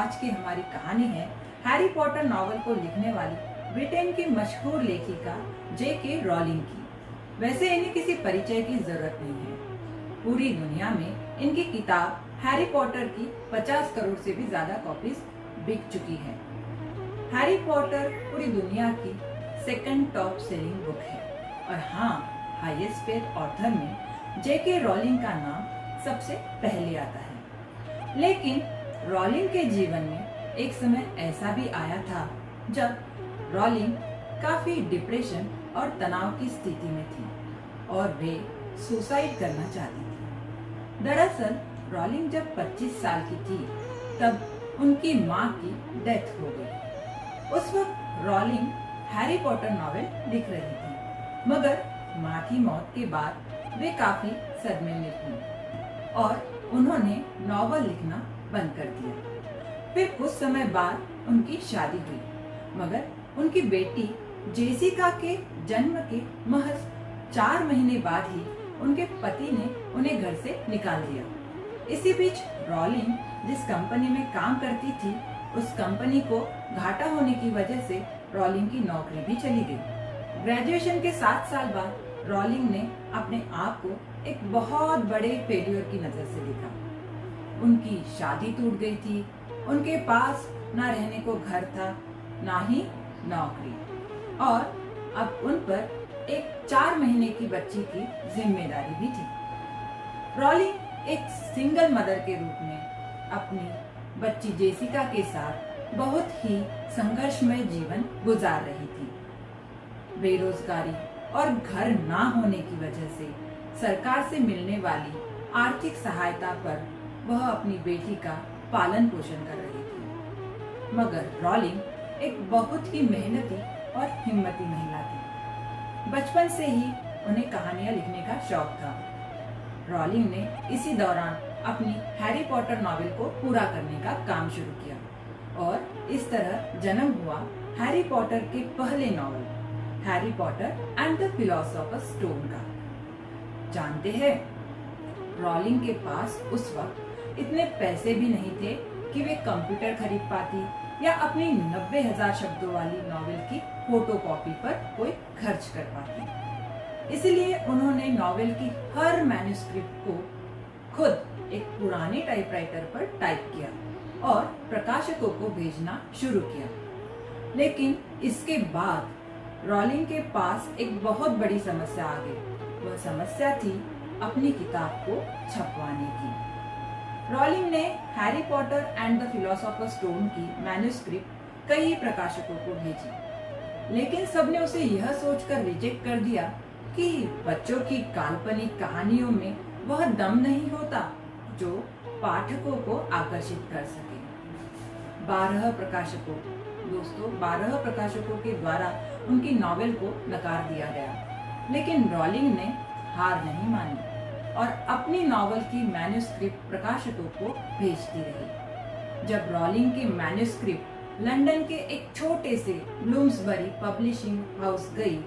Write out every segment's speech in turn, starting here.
आज की हमारी कहानी है हैरी पॉटर नॉवल को लिखने वाली ब्रिटेन की मशहूर लेखिका J.K. रॉलिंग की। वैसे इन्हें किसी परिचय की जरूरत नहीं है। पूरी दुनिया में इनकी किताब हैरी पॉटर की 50 करोड़ से भी ज्यादा कॉपीज बिक चुकी है। हैरी पॉटर पूरी दुनिया की सेकंड टॉप सेलिंग बुक है और हाँ, हाईएस्ट पेड ऑथर में J.K. रॉलिंग का नाम सबसे पहले आता है। लेकिन रॉलिंग के जीवन में एक समय ऐसा भी आया था जब रॉलिंग काफी डिप्रेशन और तनाव की स्थिति में थी और वे सुसाइड करना चाहती थी। दरअसल रॉलिंग जब 25 साल की थी तब उनकी माँ की डेथ हो गई। उस वक्त रॉलिंग हैरी पॉटर नॉवेल लिख रही थी, मगर माँ की मौत के बाद वे काफी सदमे में थी और उन्होंने नॉवल लिखना बंद कर दिया। फिर कुछ समय बाद उनकी शादी हुई, मगर उनकी बेटी जेसिका के जन्म के महज 4 महीने बाद ही उनके पति ने उन्हें घर से निकाल दिया। इसी बीच रॉलिंग जिस कंपनी में काम करती थी, उस कंपनी को घाटा होने की वजह से रॉलिंग की नौकरी भी चली गई। ग्रेजुएशन के 7 साल बाद रॉलिंग ने अपने आप को एक बहुत बड़े फेलियर की नजर से देखा। उनकी शादी टूट गई थी, उनके पास ना रहने को घर था, ना ही नौकरी, और अब उन पर एक 4 महीने की बच्ची की जिम्मेदारी भी थी। रॉलिंग एक सिंगल मदर के रूप में अपनी बच्ची जेसिका के साथ बहुत ही संघर्षमय जीवन गुजार रही थी। बेरोजगारी और घर ना होने की वजह से सरकार से मिलने वाली आर्थिक सहायता पर वह अपनी बेटी का पालन पोषण कर रही थी। मगर रॉलिंग एक बहुत ही मेहनती और हिम्मती महिला थी। बचपन से ही उन्हें कहानियां लिखने का शौक था। रॉलिंग ने इसी दौरान अपनी हैरी पॉटर नॉवेल को पूरा करने का काम शुरू किया और इस तरह जन्म हुआ हैरी पॉटर के पहले novel Harry Potter and the philosopher's stone का। जानते हैं, रॉलिंग के पास उस वक्त इतने पैसे भी नहीं थे कि वे कंप्यूटर खरीद पाती या अपनी 90,000 शब्दों वाली नॉवेल की फोटोकॉपी पर कोई खर्च कर पाती। इसलिए उन्होंने नॉवेल की हर मैन्युस्क्रिप्ट को खुद एक पुराने टाइपराइटर पर टाइप किया और प्रकाशकों को भेजना शुरू किया। लेकिन इसके बाद रॉलिंग के पास एक बहुत बड़ी समस्या आ गई। वह समस्या थी अपनी किताब को छपवाने की। रॉलिंग ने Harry Potter and the philosopher's stone की मैन्युस्क्रिप्ट कई प्रकाशकों को भेजी, लेकिन सबने उसे यह सोचकर रिजेक्ट कर दिया कि बच्चों की काल्पनिक कहानियों में वह दम नहीं होता जो पाठकों को आकर्षित कर सके। 12 प्रकाशकों के द्वारा उनकी नॉवेल को नकार दिया गया, लेकिन रॉलिंग ने हार नहीं मानी और अपनी नॉवेल की मैन्युस्क्रिप्ट प्रकाशकों को भेजती रही। जब रॉलिंग की मैन्युस्क्रिप्ट लंदन के एक छोटे से ब्लूम्सबरी पब्लिशिंग हाउस गई,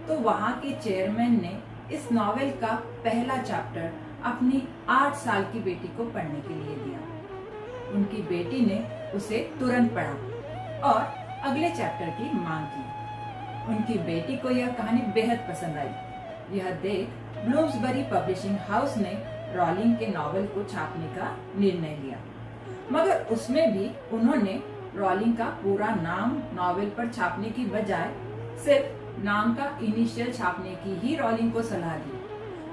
तो वहां के चेयरमैन ने इस नॉवेल का पहला चैप्टर अपनी 8 साल की बेटी को पढ़ने के लिए दिया। उनकी बेटी ने उसे तुरंत पढ़ा और अगले चैप्टर की मांग की। उनकी बेटी को यह कहानी बेहद पसंद आई। यह देख ब्लूम्सबरी पब्लिशिंग हाउस ने रॉलिंग के नॉवेल को छापने का निर्णय लिया, मगर उसमें भी उन्होंने रॉलिंग का पूरा नाम नॉवेल पर छापने की बजाय सिर्फ नाम का इनिशियल छापने की ही रॉलिंग को सलाह दी,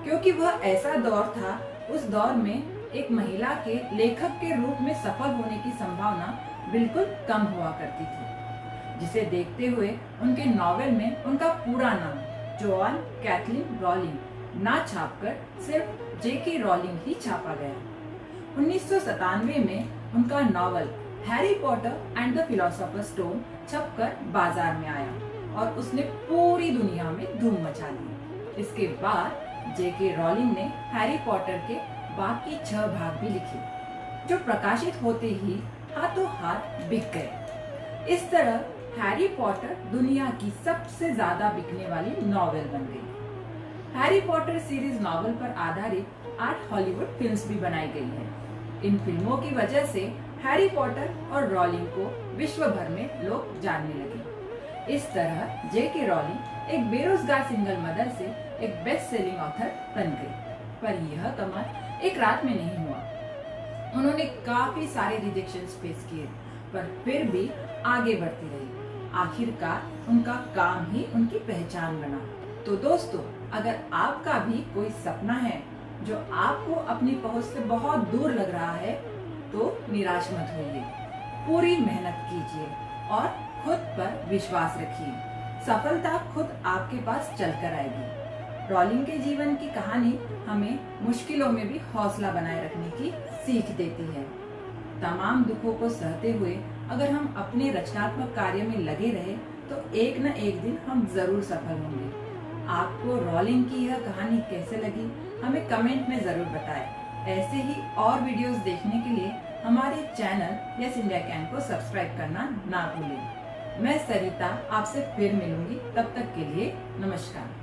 क्योंकि वह ऐसा दौर था, उस दौर में एक महिला के लेखक के रूप में सफल होने की संभावना बिल्कुल कम हुआ करती थी, जिसे देखते हुए उनके नॉवेल में उनका पूरा नाम जोआन कैथलीन रॉलिंग ना छापकर सिर्फ J.K. रॉलिंग ही छापा गया। 1997 में उनका novel Harry Potter and the philosopher's stone छपकर बाजार में आया और उसने पूरी दुनिया में धूम मचा दी। इसके बाद J.K. रॉलिंग ने हैरी पॉटर के बाकी 6 भाग भी लिखे, जो प्रकाशित होते ही हाथों हाथ बिक गए। इस तरह हैरी पॉटर दुनिया की सबसे ज्यादा बिकने वाली नॉवेल बन गई। हैरी पॉटर सीरीज नॉवेल पर आधारित 8 हॉलीवुड फिल्म्स भी बनाई गई है। इन फिल्मों की वजह से हैरी पॉटर और रॉलिंग को विश्व भर में लोग जानने लगे। इस तरह J.K. रॉलिंग एक बेरोजगार सिंगल मदर से एक बेस्ट सेलिंग ऑथर बन गई। पर यह कमाल एक रात में नहीं हुआ। उन्होंने काफी सारे रिजेक्शंस फेस किए, पर फिर भी आगे बढ़ती रही। आखिरकार उनका काम ही उनकी पहचान बना। तो दोस्तों, अगर आपका भी कोई सपना है जो आपको अपनी पहुंच से बहुत दूर लग रहा है, तो निराश मत होइए। पूरी मेहनत कीजिए और खुद पर विश्वास रखिए। सफलता खुद आपके पास चलकर आएगी। रॉलिंग के जीवन की कहानी हमें मुश्किलों में भी हौसला बनाए रखने की सीख देती है। तमाम दुखों को सहते हुए अगर हम अपने रचनात्मक कार्य में लगे रहे, तो एक न एक दिन हम जरूर सफल होंगे। आपको रॉलिंग की यह कहानी कैसे लगी, हमें कमेंट में जरूर बताएं। ऐसे ही और वीडियोस देखने के लिए हमारे चैनल यस इंडिया कैन को सब्सक्राइब करना ना भूलें। मैं सरिता आपसे फिर मिलूंगी, तब तक के लिए नमस्कार।